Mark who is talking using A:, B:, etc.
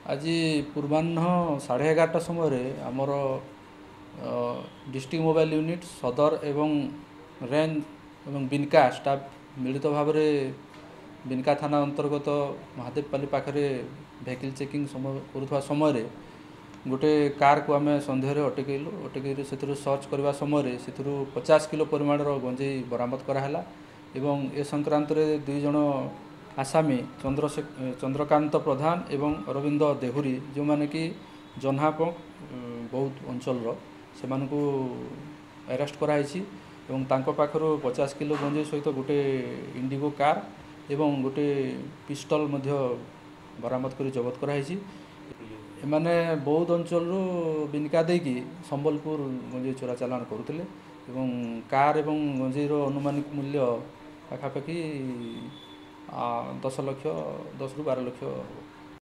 A: आज पूर्वाह्न 11:30 समय आमर डिस्ट्रिक्ट मोबाइल यूनिट सदर एवं रेंज एवं बिनका स्टाफ मिलित भाव बिनका थाना अंतर्गत महादेवपाली पाखे भेहिकल चेकिंग करुवा समय गोटे कार को आम सन्देह अटकलु अटक से सर्च करने समय से 50 किलो परिमाण गंजे बरामद कराला एवं ए संक्रांत दुई जन आसामी चंद्रकांत प्रधान एवं अरविंद देहुरी जो माने कि जन्हाप बहुत अंचल से अरेस्ट कराई पाखर 50 किलो गंजे सहित गोटे इंडिगो कार एवं गोटे पिस्टल बरामद कर जबत कराई। एमाने बौद्ध अंचल बिनका देकी संबलपुर गंजे चोरा चालाण करुले कार एवं गंजेर अनुमानिक मूल्य पाखापाखि 10 ରୁ 12 ଲକ୍ଷ